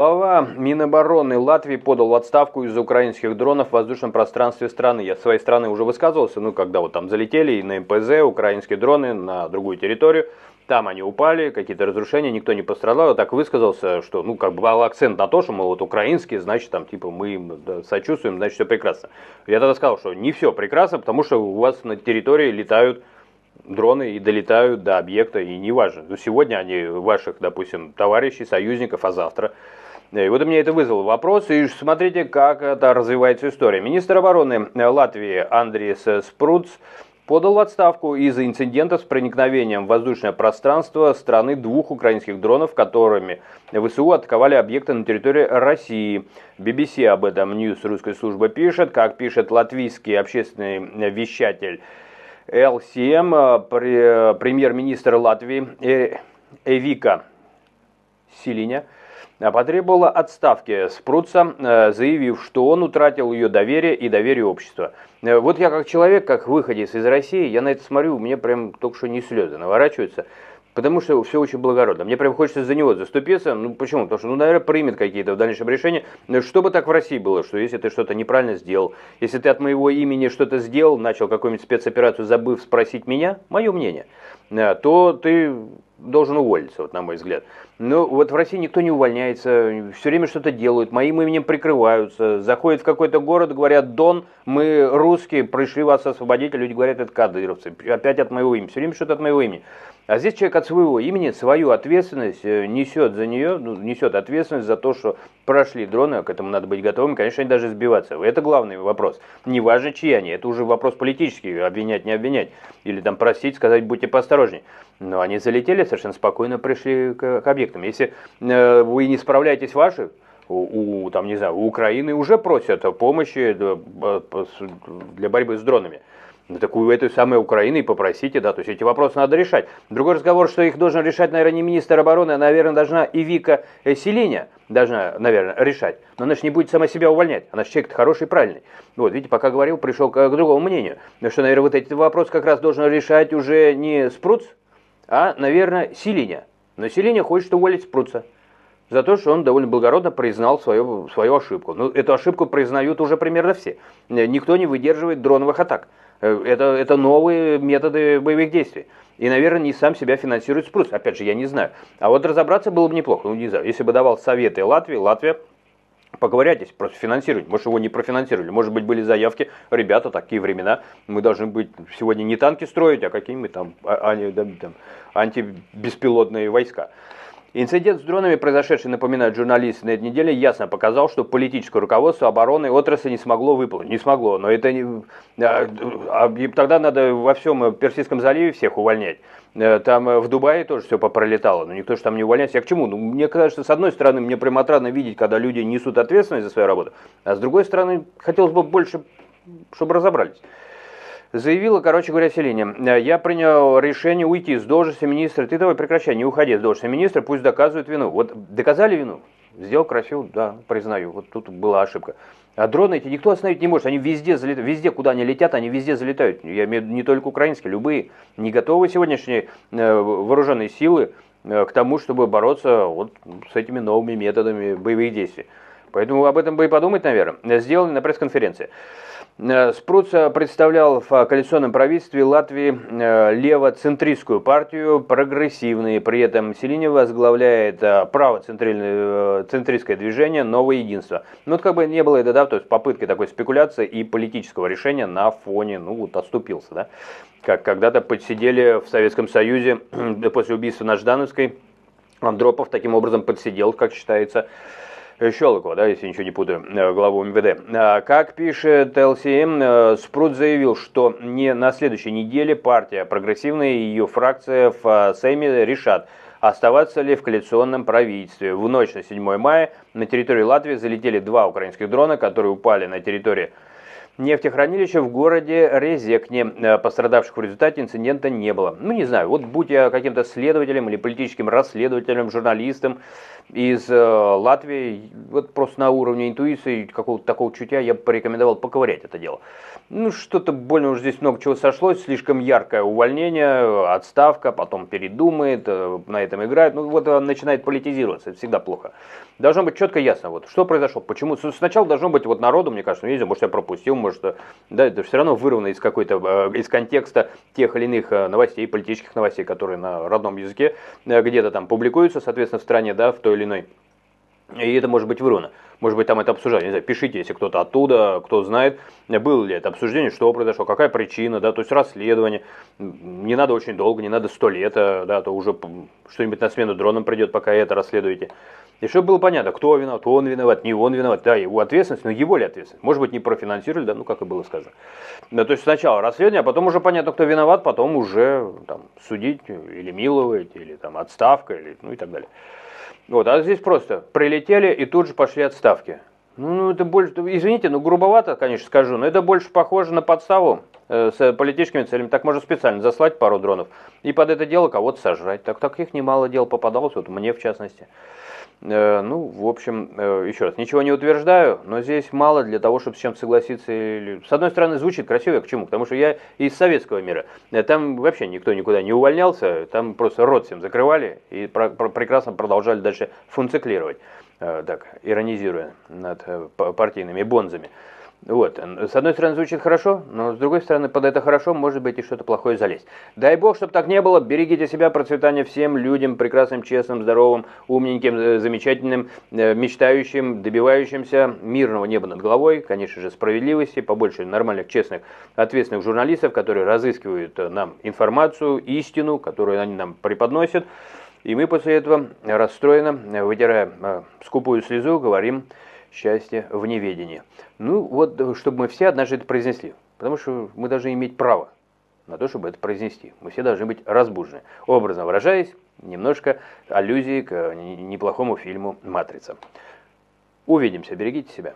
Глава Минобороны Латвии подал в отставку из-за украинских дронов в воздушном пространстве страны. Я с своей стороны уже высказывался, когда вот там залетели и на МПЗ украинские дроны на другую территорию. Там они упали, какие-то разрушения, никто не пострадал. Я так высказался, что, был акцент на то, что, вот украинские, значит, мы им сочувствуем, значит, все прекрасно. Я тогда сказал, что не все прекрасно, потому что у вас на территории летают дроны и долетают до объекта, и неважно. Сегодня они ваших, допустим, товарищей, союзников, а завтра. И вот у меня это вызвало вопрос, и смотрите, как это развивается история. Министр обороны Латвии Андрис Спруц подал в отставку из-за инцидента с проникновением в воздушное пространство страны двух украинских дронов, которыми ВСУ атаковали объекты на территории России. BBC об этом News русской службы пишет, как пишет латвийский общественный вещатель ЛСМ, премьер-министр Латвии Эвика Силиня потребовала отставки Спруца, заявив, что он утратил ее доверие и доверие общества. Вот я как человек, как выходец из России, я на это смотрю, у меня прям только что не слезы наворачиваются, потому что все очень благородно. Мне прям хочется за него заступиться. Почему? Потому что, наверное, примет какие-то в дальнейшем решения. Чтобы так в России было, что если ты что-то неправильно сделал, если ты от моего имени что-то сделал, начал какую-нибудь спецоперацию, забыв спросить меня, мое мнение, то ты должен уволиться, на мой взгляд. Но вот в России никто не увольняется, все время что-то делают, моим именем прикрываются, заходят в какой-то город, говорят: Дон, мы русские, пришли вас освободить, а люди говорят: это кадыровцы, опять от моего имени, все время что-то от моего имени. А здесь человек от своего имени свою ответственность несет за нее, несет ответственность за то, что прошли дроны, к этому надо быть готовым, конечно, даже сбиваться. Это главный вопрос. Неважно, чьи они, это уже вопрос политический, обвинять, не обвинять. Или просить, сказать: будьте поосторожнее. Но они залетели, совершенно спокойно пришли к объектам. Если вы не справляетесь ваши, у Украины уже просят помощи для борьбы с дронами. Так у этой самой Украины и попросите, то есть эти вопросы надо решать. Другой разговор, что их должен решать, наверное, не министр обороны, а, наверное, должна и Вика Силиня должна, наверное, решать. Но она же не будет сама себя увольнять, она же человек хороший, правильный. Вот, видите, пока говорил, пришел к другому мнению. Что, наверное, вот эти вопросы как раз должен решать уже не Спруц, а, наверное, Силиня. Но Силиня хочет уволить Спруца за то, что он довольно благородно признал свою ошибку. Эту ошибку признают уже примерно все. Никто не выдерживает дроновых атак. Это новые методы боевых действий. И, наверное, не сам себя финансирует Спруц. Опять же, я не знаю. А вот разобраться было бы неплохо. Не знаю, если бы давал советы Латвия, поговорятесь, просто финансировать. Может, его не профинансировали. Может быть, были заявки: ребята, такие времена, мы должны быть сегодня не танки строить, а какие-нибудь антибеспилотные войска. Инцидент с дронами, произошедший, напоминают журналисты на этой неделе, ясно показал, что политическое руководство обороны отрасли не смогло выполнить. Не смогло, но это не... Тогда надо во всем Персидском заливе всех увольнять. Там в Дубае тоже все попролетало, но никто же там не увольняется. Я к чему? Мне кажется, с одной стороны, мне прям отрадно видеть, когда люди несут ответственность за свою работу, а с другой стороны, хотелось бы больше, чтобы разобрались. Заявила, Силиня: я принял решение уйти с должности министра. Ты давай прекращай, не уходи с должности министра, пусть доказывают вину. Вот доказали вину, сделал красиво, да, признаю, вот тут была ошибка. А дроны эти никто остановить не может, они везде залетают, везде, куда они летят, они везде залетают. Я имею в виду не только украинские, любые. Не готовы сегодняшние вооруженные силы к тому, чтобы бороться с этими новыми методами боевых действий. Поэтому об этом бы и подумать, наверное, сделали на пресс-конференции. Спруц представлял в коалиционном правительстве Латвии левоцентристскую партию «Прогрессивные». При этом Силиня возглавляет правоцентристское движение «Новое единство». Не было это, то есть попытки такой спекуляции и политического решения на фоне, отступился, да. Как когда-то подсидели в Советском Союзе после убийства на Ждановской, Андропов таким образом подсидел, как считается, Щелокова, если ничего не путаю, главу МВД. Как пишет ЛСМ, Спруц заявил, что не на следующей неделе партия «Прогрессивная» и ее фракция в Сейме решат, оставаться ли в коалиционном правительстве. В ночь на 7 мая на территории Латвии залетели 2 украинских дрона, которые упали на территории нефтехранилища в городе Резекне. Пострадавших в результате инцидента не было. Ну, не знаю, вот будь я каким-то следователем или политическим расследователем, журналистом из Латвии, вот просто на уровне интуиции, какого-то такого чутья, я бы порекомендовал поковырять это дело. Ну, что-то больно уж здесь много чего сошлось, слишком яркое увольнение, отставка, потом передумает, на этом играет. Ну, вот начинает политизироваться, это всегда плохо. Должно быть четко ясно, вот, что произошло, почему. Сначала должно быть вот народу, мне кажется, ну, не знаю, может, я пропустил, может, да, это все равно вырвано из какой-то, из контекста тех или иных новостей, политических новостей, которые на родном языке где-то там публикуются, соответственно, в стране, да, в той или иной. И это может быть вырвано. Может быть, там это обсуждение. Не знаю, пишите, если кто-то оттуда, кто знает, было ли это обсуждение, что произошло, какая причина, да, то есть расследование. Не надо очень долго, не надо 100 лет, да, а то уже что-нибудь на смену дронам придет, пока это расследуете. И чтобы было понятно, кто виноват, он виноват, не он виноват, да, его ответственность, но его ли ответственность. Может быть, не профинансировали, да, ну, как и было сказано. Да, то есть сначала расследование, а потом уже понятно, кто виноват, потом уже там судить или миловать, или там отставка, или, ну и так далее. Вот, а здесь просто прилетели и тут же пошли отставки. Ну, это больше, извините, ну, грубовато, конечно, скажу, но это больше похоже на подставу с политическими целями. Так можно специально заслать пару дронов и под это дело кого-то сожрать. Так таких немало дел попадалось, вот мне в частности. Ну, в общем, еще раз, ничего не утверждаю, но здесь мало для того, чтобы с чем согласиться. С одной стороны, звучит красиво, к чему? Потому что я из советского мира. Там вообще никто никуда не увольнялся, там просто рот всем закрывали и прекрасно продолжали дальше функционировать, так, иронизируя над партийными бонзами. Вот, с одной стороны звучит хорошо, но с другой стороны под это хорошо может быть и что-то плохое залезть. Дай бог, чтобы так не было, берегите себя, процветания всем людям, прекрасным, честным, здоровым, умненьким, замечательным, мечтающим, добивающимся мирного неба над головой, конечно же, справедливости, побольше нормальных, честных, ответственных журналистов, которые разыскивают нам информацию, истину, которую они нам преподносят. И мы после этого расстроенно, вытирая скупую слезу, говорим: счастье в неведении. Ну вот, чтобы мы все однажды это произнесли. Потому что мы должны иметь право на то, чтобы это произнести. Мы все должны быть разбужены. Образно выражаясь, немножко аллюзии к неплохому фильму «Матрица». Увидимся, берегите себя.